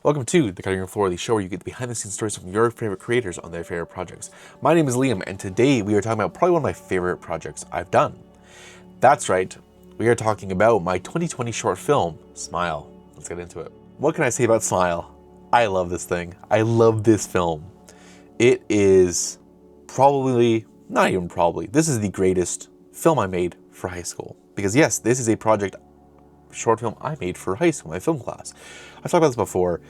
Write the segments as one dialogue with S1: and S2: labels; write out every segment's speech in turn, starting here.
S1: Welcome to The Cutting Room Floor, the show where you get the behind-the-scenes stories from your favorite creators on their favorite projects. My name is Liam, and today we are talking about probably one of my favorite projects I've done. That's right, we are talking about my 2020 short film, Smile. Let's get into it. What can I say about Smile? I love this thing. I love this film. It is probably, not even probably, this is the greatest film I made for high school. Because yes, this is a short film I made for high school, my film class. I've talked about this before.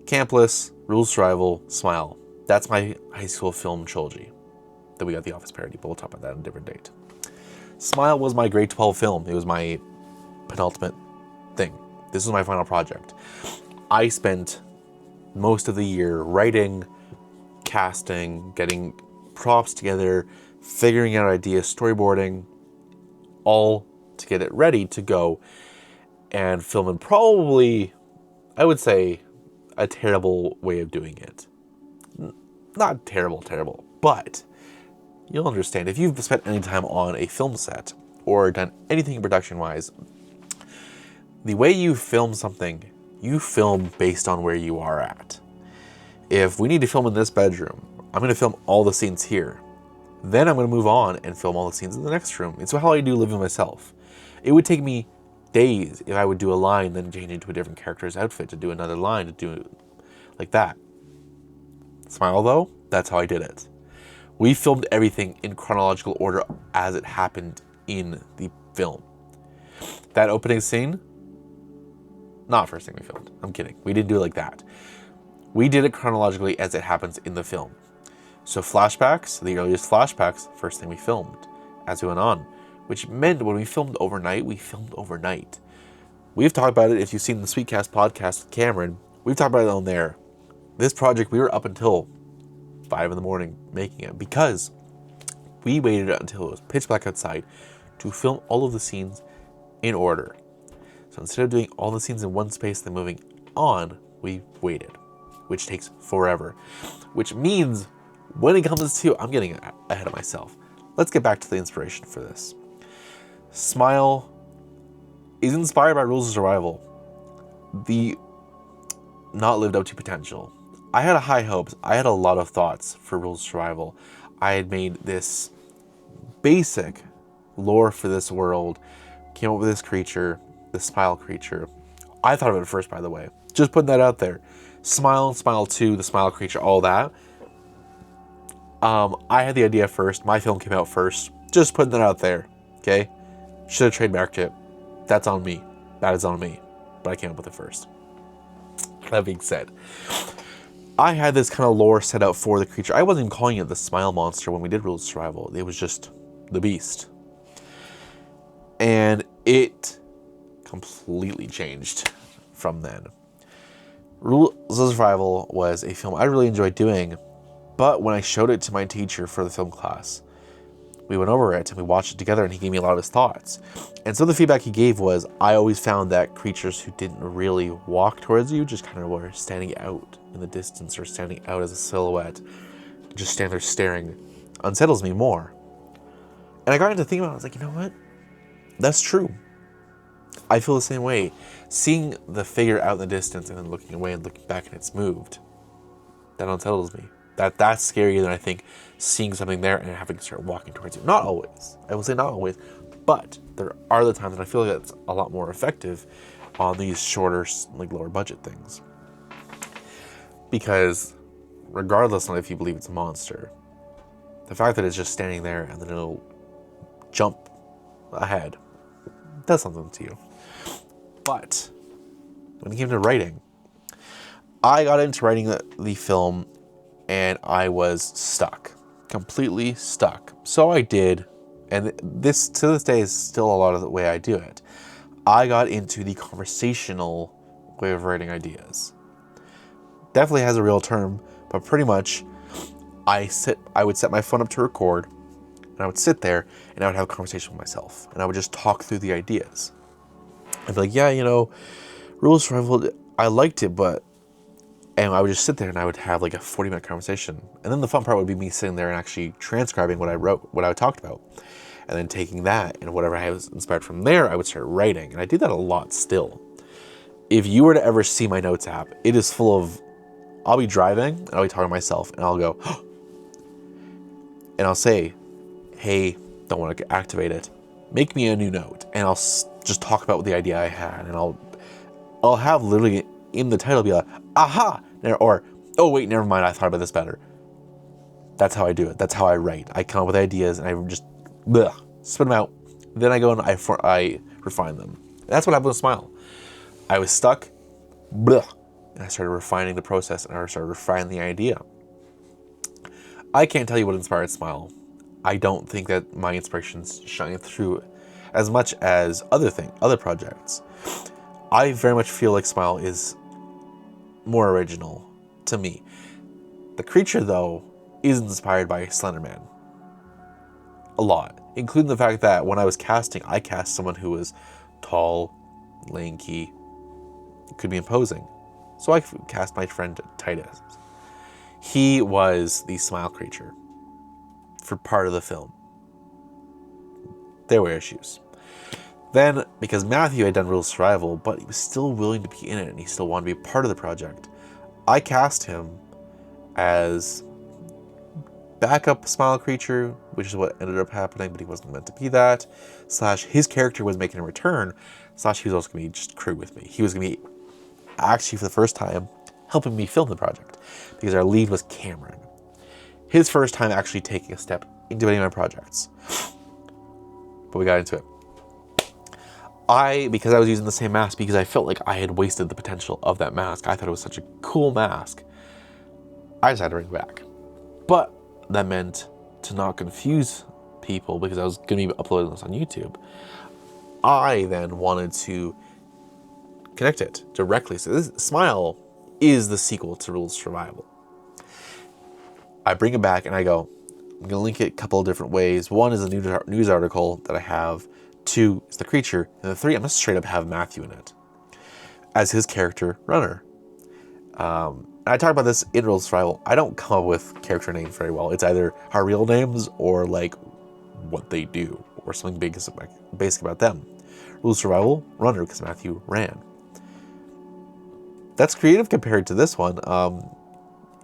S1: Campless, Rules Survival, Smile. That's my high school film trilogy. Then we got The Office parody, but we'll talk about that on a different date. Smile was my grade 12 film. It was my penultimate thing. This was my final project. I spent most of the year writing, casting, getting props together, figuring out ideas, storyboarding, all to get it ready to go and film in probably, I would say, a terrible way of doing it. Not terrible, but you'll understand if you've spent any time on a film set or done anything production-wise, the way you film something, you film based on where you are at. If we need to film in this bedroom, I'm going to film all the scenes here. Then I'm going to move on and film all the scenes in the next room. It's how I do Living Myself. It would take me days if I would do a line, then change into a different character's outfit to do another line, to do it like that. Smile though, that's how I did it. We filmed everything in chronological order as it happened in the film. That opening scene, not first thing we filmed. I'm kidding. We didn't do it like that. We did it chronologically as it happens in the film. So flashbacks, the earliest flashbacks, first thing we filmed as we went on. Which meant when we filmed overnight, we filmed overnight. We've talked about it, if you've seen the Sweetcast podcast with Cameron, we've talked about it on there. This project, we were up until 5 in the morning making it because we waited until it was pitch black outside to film all of the scenes in order. So instead of doing all the scenes in one space then moving on, we waited, which takes forever. Which means when it comes to, I'm getting ahead of myself. Let's get back to the inspiration for this. Smile is inspired by Rules of Survival. The not lived up to potential. I had high hopes. I had a lot of thoughts for Rules of Survival. I had made this basic lore for this world, came up with this creature, the Smile creature. I thought of it first, by the way. Just putting that out there. Smile, Smile 2, the Smile creature, all that. I had the idea first. My film came out first. Just putting that out there. Okay? Should have trademarked it. That's on me. That is on me. But I came up with it first. That being said, I had this kind of lore set out for the creature. I wasn't even calling it the Smile Monster when we did Rules of Survival. It was just the Beast. And it completely changed from then. Rules of Survival was a film I really enjoyed doing, but when I showed it to my teacher for the film class, we went over it and we watched it together and he gave me a lot of his thoughts. And so the feedback he gave was, I always found that creatures who didn't really walk towards you, just kind of were standing out in the distance or standing out as a silhouette, just stand there staring, unsettles me more. And I got into thinking about it, I was like, you know what? That's true. I feel the same way. Seeing the figure out in the distance and then looking away and looking back and it's moved, that unsettles me. That's scarier than I think seeing something there and having to start walking towards it. Not always. I will say not always. But there are the times that I feel like it's a lot more effective on these shorter, like lower budget things. Because regardless of if you believe it's a monster, the fact that it's just standing there and then it'll jump ahead does something to you. But when it came to writing, I got into writing the film and I was stuck, completely stuck. So I did, and this to this day is still a lot of the way I do it. I got into the conversational way of writing ideas. Definitely has a real term, but pretty much I would set my phone up to record, and I would sit there and I would have a conversation with myself, and I would just talk through the ideas. I'd be like, yeah, Rules of Survival, I liked it, but... And I would just sit there and I would have like a 40-minute conversation. And then the fun part would be me sitting there and actually transcribing what I wrote, what I talked about. And then taking that and whatever I was inspired from there, I would start writing. And I do that a lot still. if you were to ever see my notes app, it is full of, I'll be driving and I'll be talking to myself and I'll go, and I'll say, hey, don't want to activate it. Make me a new note. And I'll just talk about the idea I had. And I'll have literally in the title be like, aha, or, oh wait, never mind, I thought about this better. That's how I do it. That's how I write. I come up with ideas and I just spit them out. Then I go and I refine them. That's what happened with Smile. I was stuck, and I started refining the process and I started refining the idea. I can't tell you what inspired Smile. I don't think that my inspirations shine through as much as other projects. I very much feel like Smile is more original to me. The creature, though, is inspired by Slenderman a lot, including the fact that when I was casting, I cast someone who was tall, lanky, could be imposing. So I cast my friend Titus. He was the Smile creature for part of the film. There were issues. Then, because Matthew had done Rules of Survival, but he was still willing to be in it and he still wanted to be part of the project, I cast him as backup Smile creature, which is what ended up happening, but he wasn't meant to be that. / his character was making a return, / he was also going to be just crew with me. He was going to be, actually for the first time, helping me film the project, because our lead was Cameron. His first time actually taking a step into any of my projects. But we got into it. Because I was using the same mask, because I felt like I had wasted the potential of that mask. I thought it was such a cool mask. I decided to bring it back. But that meant to not confuse people, because I was going to be uploading this on YouTube. I then wanted to connect it directly. So this Smile is the sequel to Rules of Survival. I bring it back and I go, I'm going to link it a couple of different ways. One is a news article that I have. 2 is the creature. And the 3, I'm going to straight up have Matthew in it as his character, Runner. I talk about this in Rules of Survival. I don't come up with character names very well. It's either our real names or like what they do or something basic about them. Rules of Survival, Runner, because Matthew ran. That's creative compared to this one.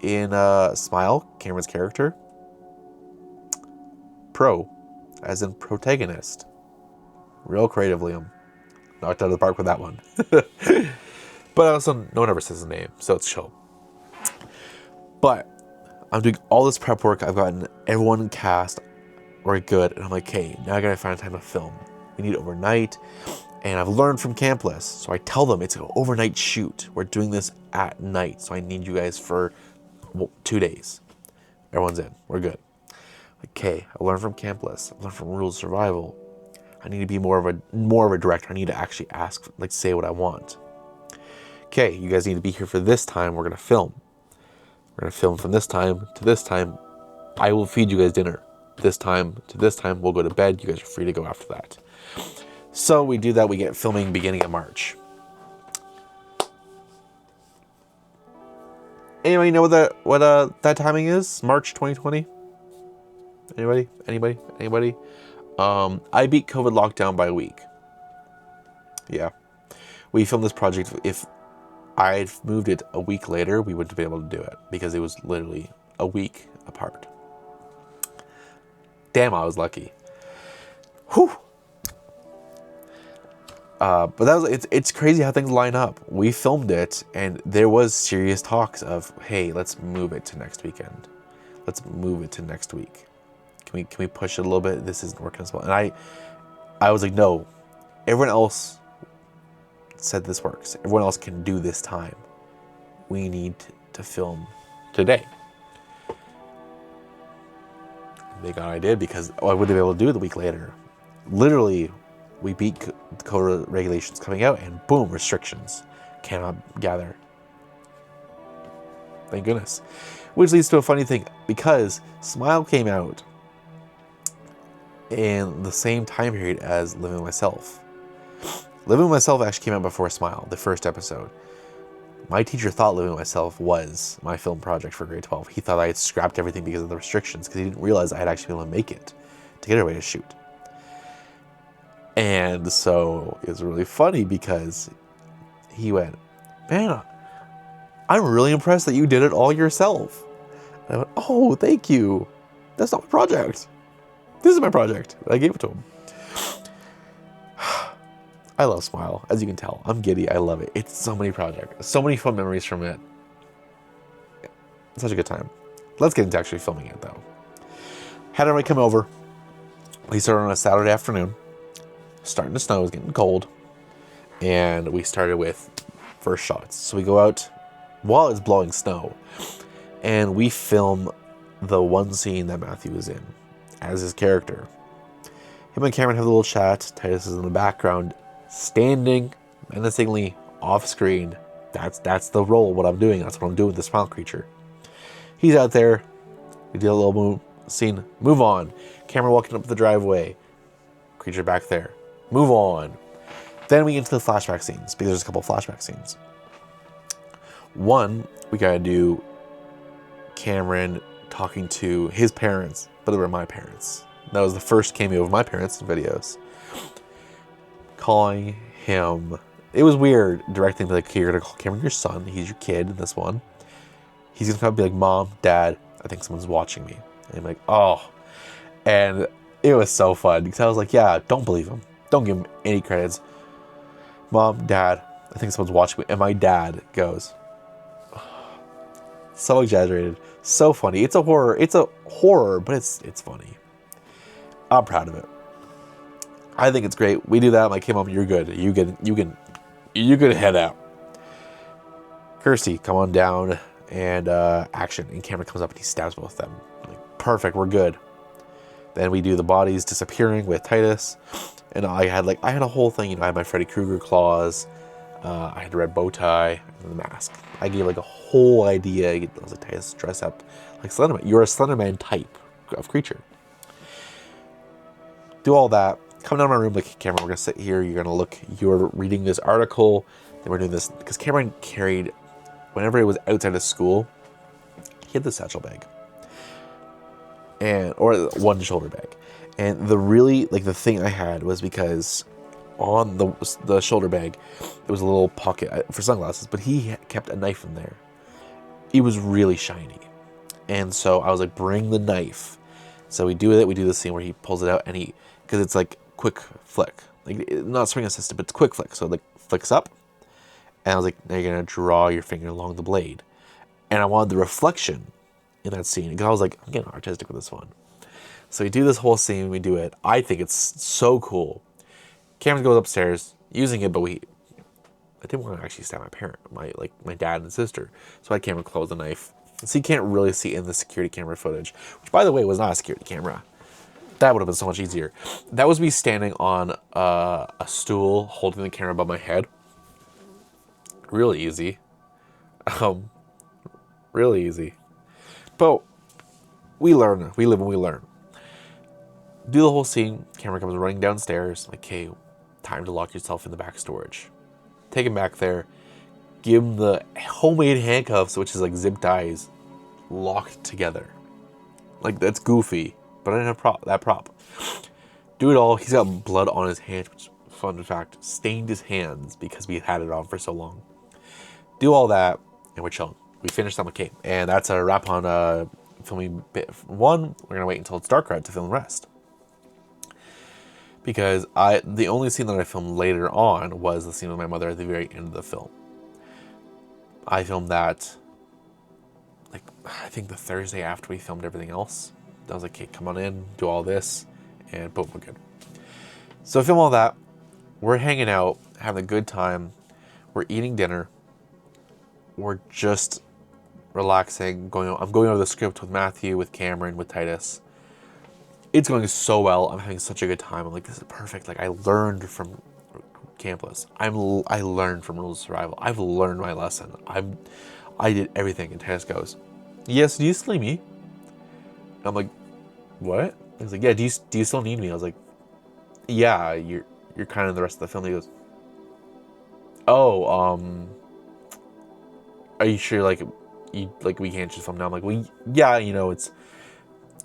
S1: In Smile, Cameron's character, Pro, as in protagonist. Real creative, Liam. Knocked out of the park with that one. But also, no one ever says his name, so it's chill. But I'm doing all this prep work. I've gotten everyone cast. We're good. And I'm like, okay, now I gotta find time to film. We need overnight. And I've learned from Campless. So I tell them it's an overnight shoot. We're doing this at night. So I need you guys for 2 days. Everyone's in. We're good. Okay, I learned from Campless. I learned from Rules of Survival. I need to be more of a director. I need to actually ask, like, say what I want. Okay, you guys need to be here for this time. We're gonna film. We're gonna film from this time to this time. I will feed you guys dinner. This time to this time, we'll go to bed. You guys are free to go after that. So we do that. We get filming beginning of March. Anybody know what that timing is? March 2020. Anybody? I beat COVID lockdown by a week. Yeah. We filmed this project. If I'd moved it a week later, we wouldn't have been able to do it because it was literally a week apart. Damn, I was lucky. Whew. But it's crazy how things line up. We filmed it and there was serious talks of, hey, let's move it to next weekend. Let's move it to next week. Can we push it a little bit? This isn't working as well. And I was like, no. Everyone else said this works. Everyone else can do this time. We need to film today. Thank God I did, because I wouldn't be able to do it the week later. Literally, we beat the COVID regulations coming out and boom, restrictions. Cannot gather. Thank goodness. Which leads to a funny thing, because Smile came out in the same time period as Living with Myself. Living with Myself actually came out before Smile, the first episode. My teacher thought Living with Myself was my film project for grade 12. He thought I had scrapped everything because of the restrictions, because he didn't realize I had actually been able to make it to get everybody to shoot. And so it was really funny because he went, man, I'm really impressed that you did it all yourself. And I went, oh, thank you. That's not my project. This is my project. I gave it to him. I love Smile, as you can tell. I'm giddy. I love it. It's so many projects. So many fun memories from it. It's such a good time. Let's get into actually filming it, though. Had everybody come over. We started on a Saturday afternoon. Starting to snow. It was getting cold. And we started with first shots. So we go out while it's blowing snow. And we film the one scene that Matthew is in as his character. Him and Cameron have a little chat. Titus is in the background, standing menacingly off screen. That's the role, what I'm doing. That's what I'm doing with the Smile creature. He's out there. We do a little scene. Move on. Cameron walking up the driveway. Creature back there. Move on. Then we get into the flashback scenes, because there's a couple of flashback scenes. One, we gotta do Cameron talking to his parents, but they were my parents. That was the first cameo of my parents in videos. Calling him. It was weird directing like, you're gonna call Cameron your son. He's your kid in this one. He's gonna come be like, Mom, Dad, I think someone's watching me. And I'm like, oh. And it was so fun. Because I was like, yeah, don't believe him. Don't give him any credits. Mom, Dad, I think someone's watching me. And my dad goes, oh. So exaggerated. So funny. It's a horror. It's a horror, but it's funny. I'm proud of it. I think it's great. We do that. I'm like, hey, Mom, you're good. You can head out. Kirsty, come on down. And action. And Cameron comes up and he stabs both of them. I'm like, perfect, we're good. Then we do the bodies disappearing with Titus. And I had a whole thing, I had my Freddy Krueger claws. I had the red bow tie and the mask. I gave like a whole idea. I was like, Titus, dress up like Slenderman. You're a Slenderman type of creature. Do all that. Come down to my room, like, Cameron, we're gonna sit here. You're reading this article. Then we're doing this because Cameron carried, whenever he was outside of school, he had the satchel bag, or one shoulder bag. And the thing I had was because on the shoulder bag, there was a little pocket for sunglasses, but he kept a knife in there. It was really shiny. And so I was like, bring the knife. So we do it. We do the scene where he pulls it out and because it's like quick flick, like not spring assisted, but it's quick flick. So it like flicks up. And I was like, now you're going to draw your finger along the blade. And I wanted the reflection in that scene because I was like, I'm getting artistic with this one. So we do this whole scene, we do it. I think it's so cool. Cameron goes upstairs using it, but I didn't want to actually stab my dad and sister. So I had Cameron close the knife. So you can't really see in the security camera footage, which by the way was not a security camera. That would have been so much easier. That was me standing on a stool holding the camera above my head. Really easy. Really easy. But we learn. We live and we learn. Do the whole scene. Cameron comes running downstairs. Like, hey, time to lock yourself in the back storage. Take him back there. Give him the homemade handcuffs, which is like zip ties, locked together. Like, that's goofy. But I didn't have that prop. Do it all. He's got blood on his hands, which, fun fact, stained his hands because we had it on for so long. Do all that, and we're chilling. We finished on okay. And that's a wrap on filming bit 1. We're going to wait until it's dark out to film the rest. Because the only scene that I filmed later on was the scene with my mother at the very end of the film. I filmed that, like, I think the Thursday after we filmed everything else. I was like, okay, come on in, do all this, and boom, we're good. So I film all that. We're hanging out, having a good time. We're eating dinner. We're just relaxing. I'm going over the script with Matthew, with Cameron, with Titus. It's going so well. I'm having such a good time. I'm like, this is perfect. Like, I learned from Campless. I learned from Rules of Survival. I've learned my lesson. I did everything. And Titus goes, yes, do you still need me? I'm like, what? He's like, yeah, do you still need me? I was like, yeah, you're kind of the rest of the film. He goes, oh, are you sure, like we can't just film now? I'm like, well, yeah,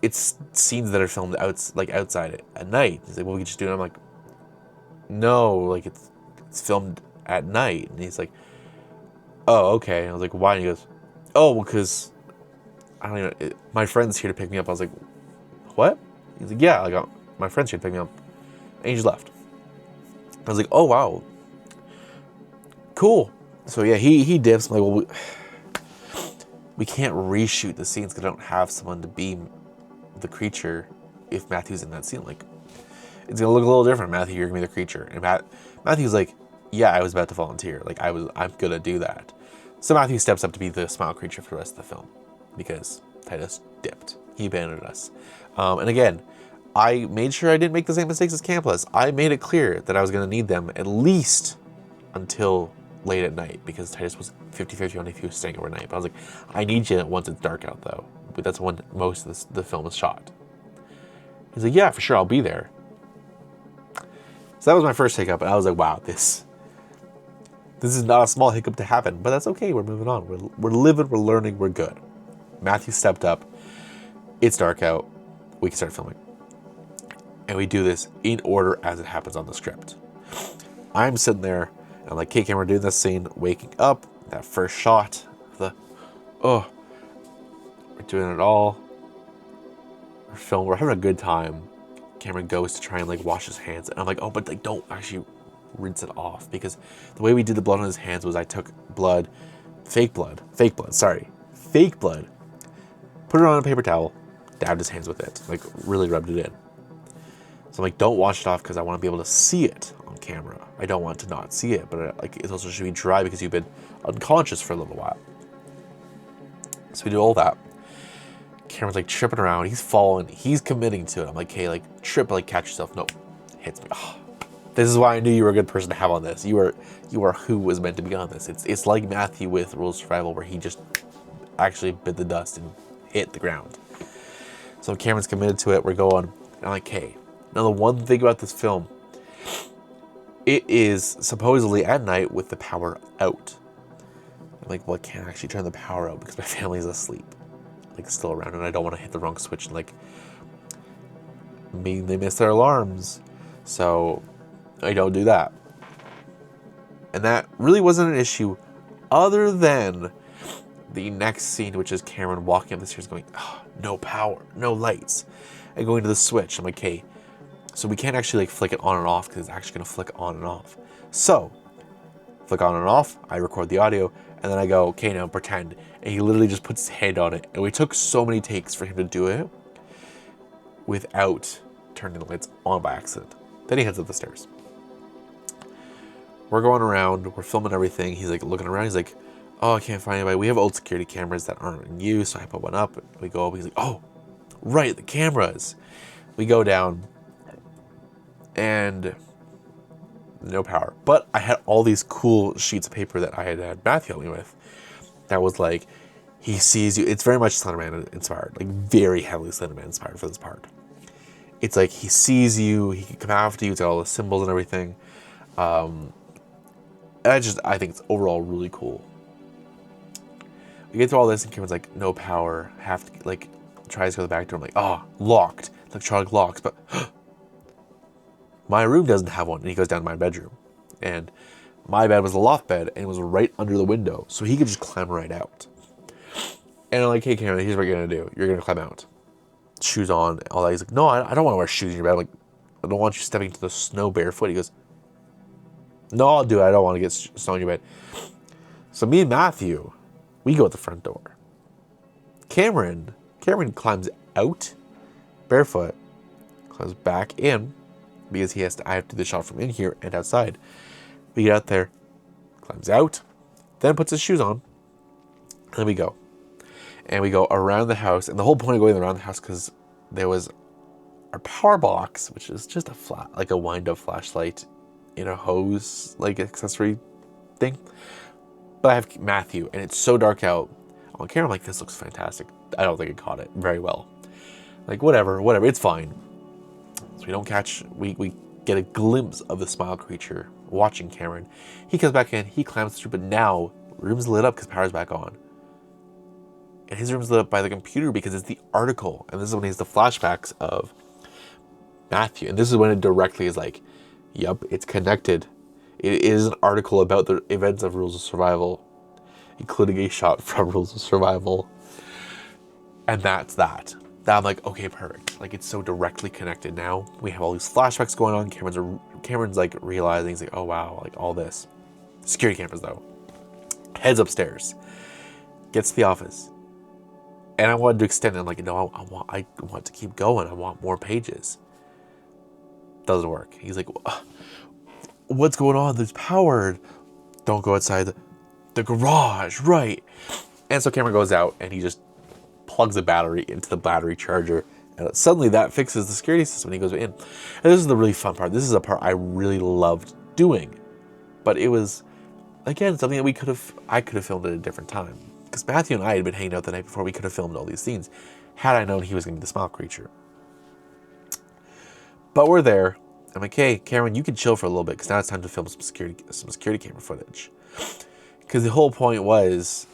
S1: it's scenes that are filmed outside at night. He's like, well, we can just do it. I'm like, no, like it's filmed at night. And he's like, oh, okay. And I was like, why? And he goes, oh, well, because I don't even, my friend's here to pick me up. I was like, what? He's like, yeah, like, my friend's here to pick me up. And he just left. I was like, oh, wow. Cool. So yeah, he dips. I'm like, well, we can't reshoot the scenes because I don't have someone to be the creature if Matthew's in that scene. Like, it's gonna look a little different. Matthew, you're gonna be the creature. And Matthew's like, yeah, I was about to volunteer. Like, I'm gonna do that. So Matthew steps up to be the smile creature for the rest of the film because Titus dipped. He abandoned us. And again, I made sure I didn't make the same mistakes as Campless. I made it clear that I was gonna need them at least until late at night because Titus was 50-50 on if he was staying overnight. But I was like, I need you once it's dark out though. But that's when most of the film is shot. He's like, yeah, for sure, I'll be there. So that was my first hiccup, and I was like, wow, this is not a small hiccup to happen, but that's okay. We're moving on. We're living, we're learning, we're good. Matthew stepped up. It's dark out. We can start filming. And we do this in order as it happens on the script. I'm sitting there, and I'm like, okay, we're doing this scene, waking up, that first shot, we're doing it all. We're filming, we're having a good time. Cameron goes to try and like wash his hands, and I'm like, oh, but like don't actually rinse it off, because the way we did the blood on his hands was I took fake blood, put it on a paper towel, dabbed his hands with it, like really rubbed it in. So I'm like, don't wash it off because I want to be able to see it on camera. I don't want to not see it, but like it also should be dry because you've been unconscious for a little while. So we do all that. Cameron's like tripping around, he's falling, he's committing to it. I'm like, hey, like trip, like catch yourself. Nope, hits me. Oh, this is why I knew you were a good person to have on this. You are who was meant to be on this. It's like Matthew with Rules of Survival, where he just actually bit the dust and hit the ground. So Cameron's committed to it. We're going. And I'm like, hey. Now the one thing about this film, it is supposedly at night with the power out. I'm like, well, I can't actually turn the power out because my family's asleep, like still around, and I don't want to hit the wrong switch and like mean they miss their alarms. So I don't do that. And that really wasn't an issue other than the next scene, which is Cameron walking up the stairs going, oh, no power, no lights, and going to the switch. I'm like, hey, so we can't actually like flick it on and off because it's actually going to flick on and off. So flick on and off, I record the audio, and then I go, okay, now pretend. And he literally just puts his hand on it. And we took so many takes for him to do it without turning the lights on by accident. Then he heads up the stairs. We're going around, we're filming everything. He's like looking around, he's like, oh, I can't find anybody. We have old security cameras that aren't in use, so I put one up. We go up, he's like, oh, right, the cameras. We go down, and no power. But I had all these cool sheets of paper that I had Matthew help me with. That was like, he sees you. It's very much Slenderman inspired, like very heavily Slenderman inspired for this part. It's like he sees you, he can come after you, it's got all the symbols and everything. And I think it's overall really cool. We get through all this, and Cameron's like, no power, have to, like, tries to go to the back door. I'm like, oh, locked. Electronic locks, but my room doesn't have one. And he goes down to my bedroom. And my bed was a loft bed, and it was right under the window, so he could just climb right out. And I'm like, hey, Cameron, here's what you're going to do. You're going to climb out. Shoes on, all that. He's like, no, I don't want to wear shoes in your bed. I'm like, I don't want you stepping into the snow barefoot. He goes, no, I'll do it. I don't want to get snow in your bed. So me and Matthew, we go at the front door. Cameron climbs out barefoot, climbs back in, because I have to do the shot from in here and outside. We get out there, climbs out, then puts his shoes on, and then we go. And we go around the house, and the whole point of going around the house, because there was our power box, which is just a wind-up flashlight in a hose, like accessory thing. But I have Matthew, and it's so dark out. On camera, I'm like, this looks fantastic. I don't think it caught it very well. Like, whatever, it's fine. So we get a glimpse of the smile creature watching Cameron. He comes back in, he climbs through, but now room's lit up because power's back on. And his room's lit up by the computer because it's the article. And this is when he has the flashbacks of Matthew. And this is when it directly is like, yep, it's connected. It is an article about the events of Rules of Survival, including a shot from Rules of Survival. And that's that. That I'm like, okay, perfect. Like, it's so directly connected now. We have all these flashbacks going on. Cameron's like realizing, he's like, oh wow, like all this. Security cameras though. Heads upstairs. Gets to the office. And I wanted to extend it. I'm like, no, I want to keep going. I want more pages. Doesn't work. He's like, what's going on? There's power. Don't go outside the garage, right? And so Cameron goes out and he just plugs a battery into the battery charger. And suddenly that fixes the security system when he goes in. And this is the really fun part. This is a part I really loved doing. But it was, again, something that I could have filmed at a different time. Because Matthew and I had been hanging out the night before. We could have filmed all these scenes had I known he was going to be the smile creature. But we're there. I'm like, hey, Cameron, you can chill for a little bit because now it's time to film some security camera footage. Because the whole point was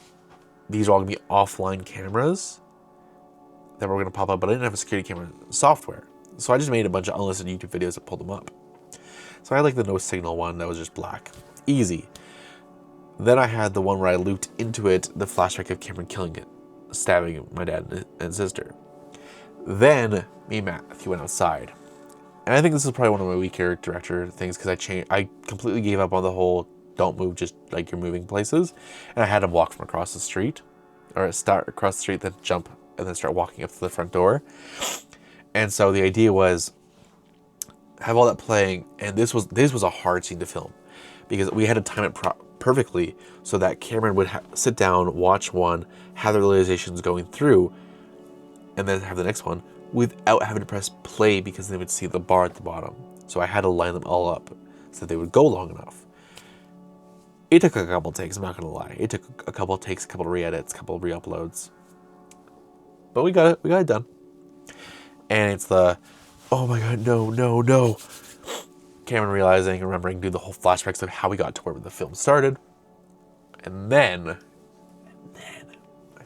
S1: these are all going to be offline cameras that were going to pop up, but I didn't have a security camera software. So I just made a bunch of unlisted YouTube videos that pulled them up. So I had like the no signal one that was just black. Easy. Then I had the one where I looped into it the flashback of Cameron killing it, stabbing my dad and sister. Then me and Matthew went outside. And I think this is probably one of my weaker director things because I completely gave up on the whole don't move, just like you're moving places. And I had him walk from across the street, or start across the street, then jump, and then start walking up to the front door. And so the idea was have all that playing, and this was a hard scene to film because we had to time it perfectly so that Cameron would sit down, watch one, have the realizations going through, and then have the next one without having to press play because they would see the bar at the bottom. So I had to line them all up so that they would go long enough. It took a couple takes, I'm not going to lie. It took a couple takes, a couple of re-edits, a couple of re-uploads. But we got it done. And it's the, oh my god, no. Cameron realizing, remembering, do the whole flashbacks of how we got to where the film started. And then, my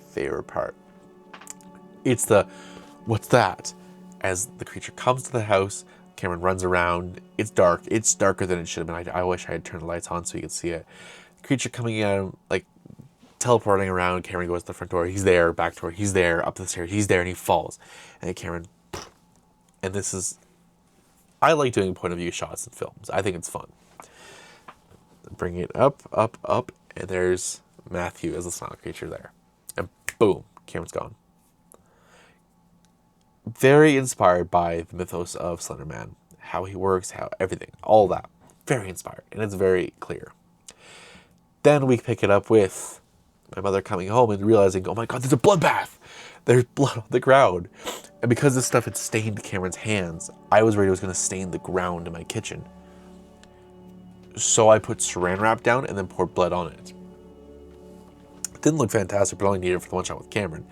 S1: favorite part. It's the, what's that? As the creature comes to the house, Cameron runs around. It's dark. It's darker than it should have been. I wish I had turned the lights on so you could see it. The creature coming at him, like, teleporting around. Cameron goes to the front door. He's there. Back door. He's there. Up the stairs. He's there, and he falls. And Cameron, and this is, I like doing point of view shots in films. I think it's fun. Bring it up, and there's Matthew as the smile creature there. And boom, Cameron's gone. Very inspired by the mythos of Slender Man, how he works, how everything, all that. Very inspired, and it's very clear. Then we pick it up with my mother coming home and realizing, oh my god, there's a bloodbath! There's blood on the ground. And because this stuff had stained Cameron's hands, I was worried it was going to stain the ground in my kitchen. So I put saran wrap down and then poured blood on it. It didn't look fantastic, but I only needed it for the one shot with Cameron.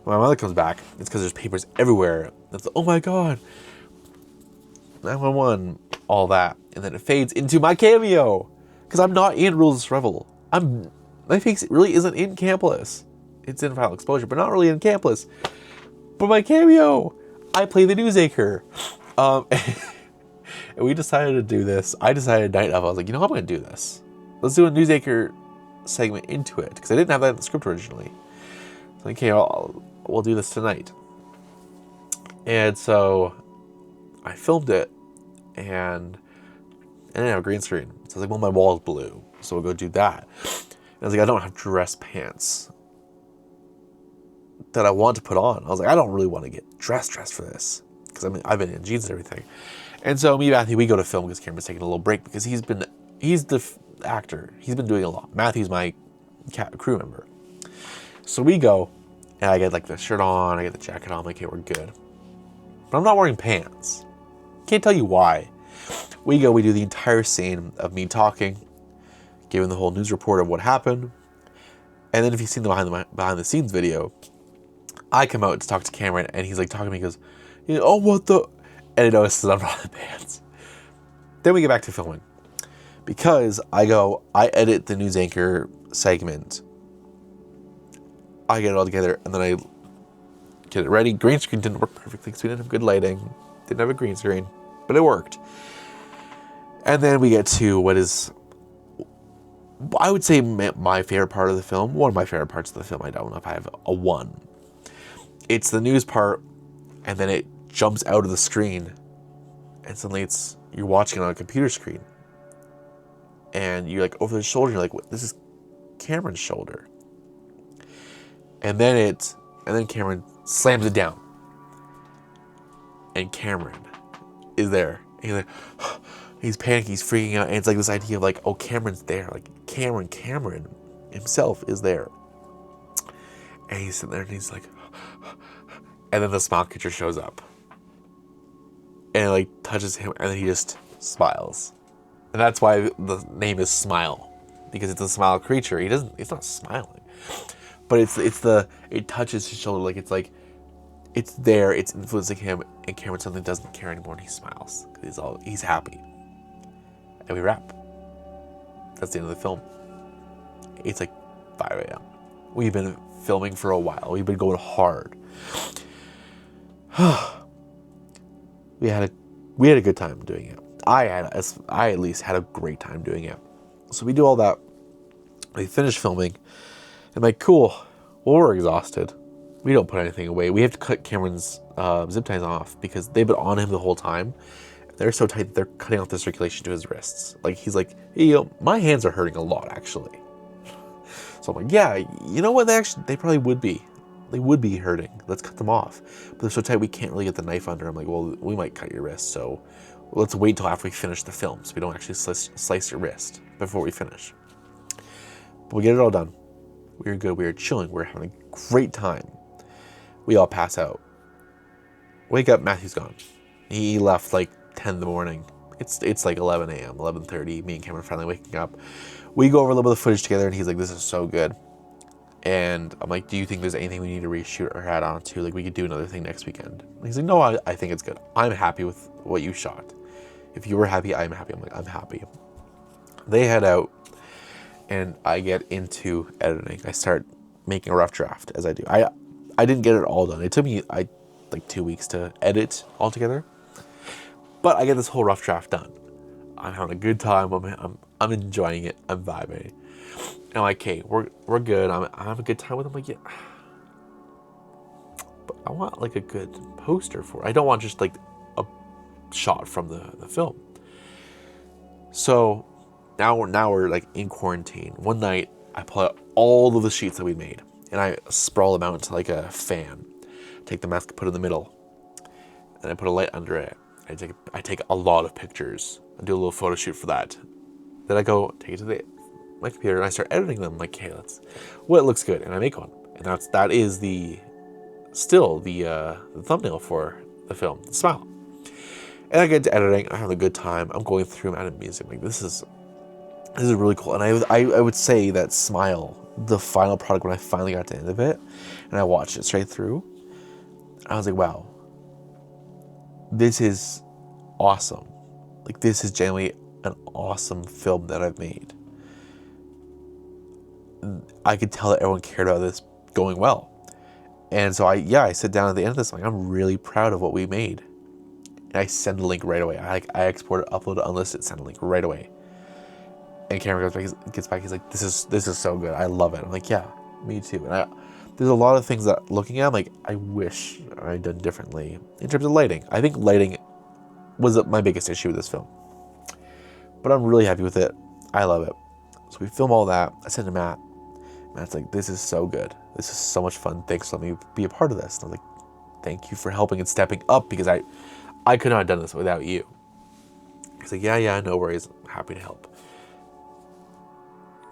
S1: When my mother comes back, it's because there's papers everywhere. It's like, oh my god, 911, all that. And then it fades into my cameo. Because I'm not in Rules of Survival. My face really isn't in Campless. It's in Final Exposure, but not really in Campless. But my cameo, I play the news anchor. And we decided to do this. I decided night of, I was like, you know what, I'm going to do this. Let's do a news anchor segment into it. Because I didn't have that in the script originally. So, okay, we'll do this tonight. And so I filmed it, and I didn't have a green screen. So I was like, well, my wall is blue, so we'll go do that. And I was like, I don't have dress pants that I want to put on. I was like, I don't really want to get dressed for this. Because I've been in jeans and everything. And so me and Matthew, we go to film because Cameron's taking a little break because he's the actor. He's been doing a lot. Matthew's my crew member. So we go, and I get like the shirt on, I get the jacket on, I'm like, okay, we're good. But I'm not wearing pants. Can't tell you why. We go, we do the entire scene of me talking, giving the whole news report of what happened. And then if you've seen the behind the scenes video, I come out to talk to Cameron, and he's like talking to me, he goes, oh, what the? And he notices I'm not in pants. Then we get back to filming. Because I edit the news anchor segment. I get it all together, and then I get it ready. Green screen didn't work perfectly because we didn't have good lighting. Didn't have a green screen, but it worked. And then we get to what is I would say my favorite part of the film, one of my favorite parts of the film, I don't know if I have a one. It's the news part, and then it jumps out of the screen, and suddenly you're watching it on a computer screen. And you're like over the shoulder, you're like, what? This is Cameron's shoulder. And then Cameron slams it down. And Cameron is there. And he's like, he's panicking, he's freaking out. And it's like this idea of like, oh, Cameron's there. Like Cameron himself is there. And he's sitting there and he's like, and then the smile catcher shows up. And it like touches him and then he just smiles. And that's why the name is Smile. Because it's a smile creature. It's not smiling. But it touches his shoulder like it's there, it's influencing him, and Cameron suddenly doesn't care anymore and he smiles. Because he's happy. And we wrap. That's the end of the film. It's like 5 a.m. We've been filming for a while. We've been going hard. We had a good time doing it. I at least had a great time doing it. So we do all that. We finish filming. I'm like, cool. Well, we're exhausted. We don't put anything away. We have to cut Cameron's zip ties off because they've been on him the whole time. They're so tight that they're cutting off the circulation to his wrists. Like, he's like, hey, my hands are hurting a lot, actually. So I'm like, yeah, you know what? They probably would be. They would be hurting. Let's cut them off. But they're so tight we can't really get the knife under. I'm like, well, we might cut your wrist, so let's wait until after we finish the film so we don't actually slice your wrist before we finish. But we get it all done. We were good. We were chilling. We were having a great time. We all pass out. Wake up, Matthew's gone. He left like 10 in the morning. It's like 11 a.m., 11:30. Me and Cameron finally waking up. We go over a little bit of footage together, and he's like, this is so good. And I'm like, do you think there's anything we need to reshoot or add on to? Like, we could do another thing next weekend. And he's like, no, I think it's good. I'm happy with what you shot. If you were happy, I'm happy. I'm like, I'm happy. They head out, and I get into editing. I start making a rough draft, as I do. I didn't get it all done. It took me like 2 weeks to edit altogether. But I get this whole rough draft done. I'm having a good time. I'm enjoying it. I'm vibing. And I'm like, okay, we're good. I'm having a good time with them. Like, yeah. But I want like a good poster for it. I don't want just like a shot from the film. So now we're like in quarantine. One night I pull out all of the sheets that we made and I sprawl them out into like a fan. Take the mask, put it in the middle, and I put a light under it. I take a lot of pictures. I do a little photo shoot for that. Then I go take it to my computer and I start editing them. Like, hey, it looks good, and I make one. And that is the thumbnail for the film, the Smile. And I get to editing. I have a good time. I'm going through and adding music. Like, this is really cool. And I would say that Smile, the final product, when I finally got to the end of it, and I watched it straight through, I was like, wow, this is awesome. Like, this is genuinely an awesome film that I've made. I could tell that everyone cared about this going well. And so I sit down at the end of this, like, I'm really proud of what we made. And I send the link right away. I export it, upload it, unlisted, send a link right away. And Cameron gets back, he's like, this is so good. I love it. I'm like, yeah, me too. And there's a lot of things that looking at, I'm like, I wish I'd done differently in terms of lighting. I think lighting was my biggest issue with this film. But I'm really happy with it. I love it. So we film all that. I send to Matt. Matt's like, this is so good. This is so much fun. Thanks for letting me be a part of this. And I'm like, thank you for helping and stepping up, because I could not have done this without you. He's like, yeah, no worries. I'm happy to help.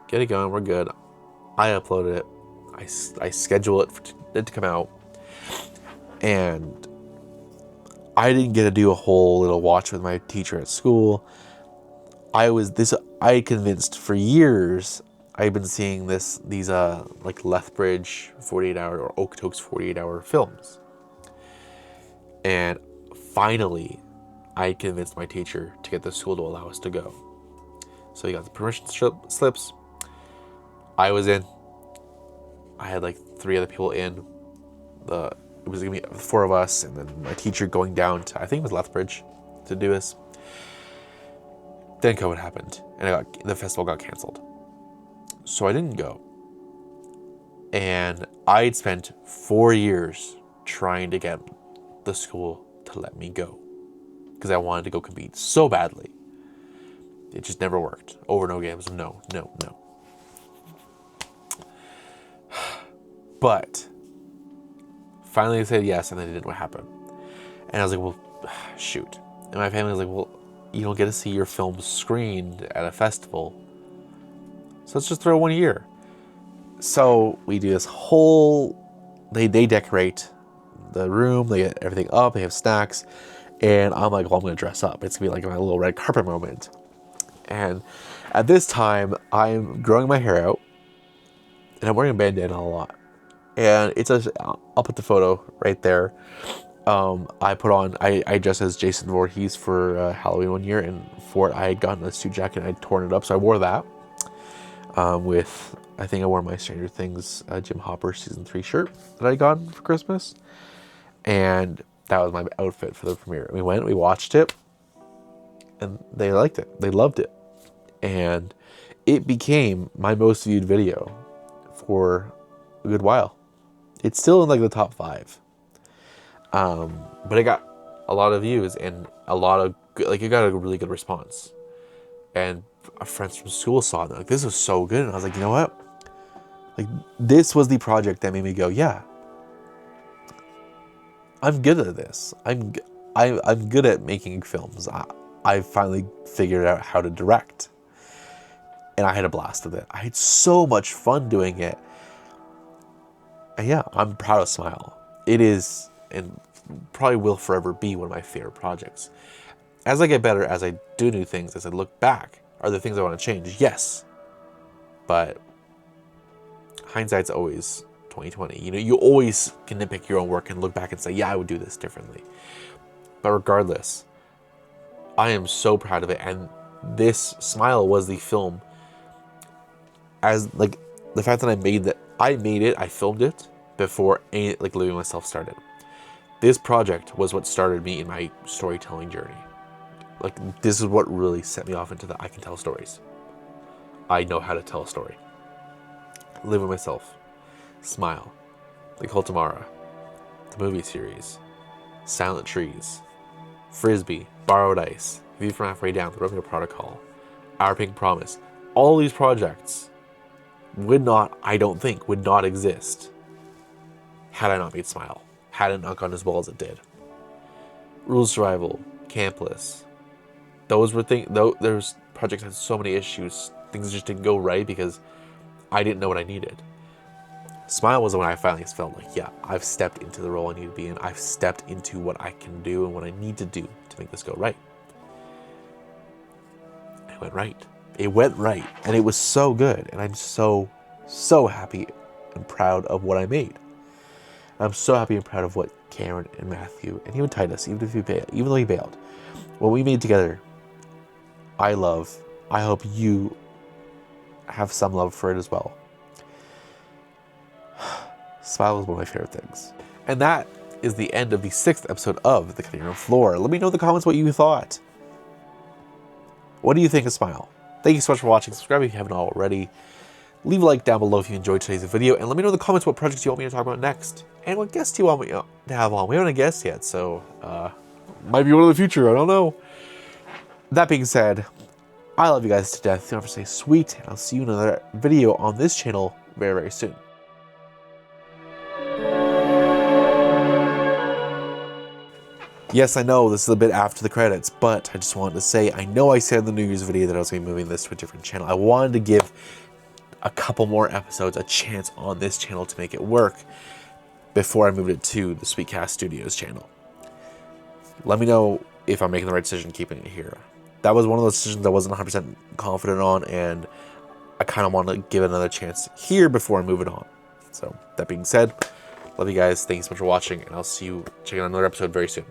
S1: Get it going. We're good. I uploaded it. I schedule it for it to come out. And I didn't get to do a whole little watch with my teacher at school. I convinced for years. I've been seeing these like Lethbridge 48-hour or Okotoks 48-hour films. And finally, I convinced my teacher to get the school to allow us to go. So he got the permission slips. I was in. I had like 3 other people in. It was gonna be 4 of us, and then my teacher going down to, I think it was Lethbridge, to do this. Then COVID happened, and the festival got canceled. So I didn't go. And I had spent 4 years trying to get the school to let me go because I wanted to go compete so badly. It just never worked. Over and over again, it was no. But finally they said yes, and they didn't know what happened. And I was like, well, shoot. And my family was like, well, you don't get to see your film screened at a festival, so let's just throw 1 year. So we do this whole, they decorate the room, they get everything up, they have snacks, and I'm like, well, I'm gonna dress up. It's gonna be like my little red carpet moment. And at this time, I'm growing my hair out, and I'm wearing a bandana a lot. And it's I'll put the photo right there. I dressed as Jason Voorhees for Halloween 1 year, and for it I had gotten a suit jacket and I'd torn it up, so I wore that. I think I wore my Stranger Things Jim Hopper season 3 shirt that I got for Christmas, and that was my outfit for the premiere. We went, we watched it, and they liked it. They loved it, and it became my most viewed video for a good while. It's still in like the top 5, but it got a lot of views and a lot of it got a really good response. And our friends from school saw it, and like, this was so good. And I was like, you know what? Like, this was the project that made me go, yeah, I'm good at this. I'm good at making films. I finally figured out how to direct, and I had a blast with it. I had so much fun doing it. And yeah, I'm proud of Smile. It is, and probably will forever be, one of my favorite projects. As I get better, as I do new things, as I look back, are there things I want to change? Yes. But hindsight's always 20/20. You know, you always can nitpick your own work and look back and say, yeah, I would do this differently. But regardless, I am so proud of it. And this Smile was the film, as like the fact that I made it, I filmed it before any like Living Myself started. This project was what started me in my storytelling journey. Like, this is what really set me off into I can tell stories. I know how to tell a story. Living Myself, Smile, The Cult of Mara, the movie series, Silent Trees, Frisbee, Borrowed Ice, View from Halfway Down, The Romeo Protocol, Our Pink Promise. All these projects would not exist had I not made Smile, had it not gone as well as it did. Rules Survival, Campless, those were there's projects that had so many issues, things just didn't go right because I didn't know what I needed. Smile was when I finally felt like, yeah, I've stepped into the role I need to be in. I've stepped into what I can do and what I need to do to make this go right. It went right. It went right, and it was so good, and I'm so happy and proud of what I made. I'm so happy and proud of what Cameron and Matthew and even Titus, even though he bailed, what we made together. I hope you have some love for it as well. Smile was one of my favorite things. And that is the end of the 6th episode of The Cutting Room Floor. Let me know in the comments what you thought. What do you think of Smile? Thank you so much for watching. Subscribe if you haven't already. Leave a like down below if you enjoyed today's video, and let me know in the comments what projects you want me to talk about next, and what guests you want me to have on. We haven't a guest yet, so might be one in the future. I don't know. That being said, I love you guys to death. Don't ever stay sweet, and I'll see you in another video on this channel very, very soon. Yes, I know this is a bit after the credits, but I just wanted to say, I know I said in the New Year's video that I was going to be moving this to a different channel. I wanted to give a couple more episodes a chance on this channel to make it work before I moved it to the Sweetcast Studios channel. Let me know if I'm making the right decision keeping it here. That was one of those decisions I wasn't 100% confident on, and I kind of want to give it another chance here before I move it on. So, that being said, love you guys. Thanks so much for watching, and I'll see you checking out another episode very soon.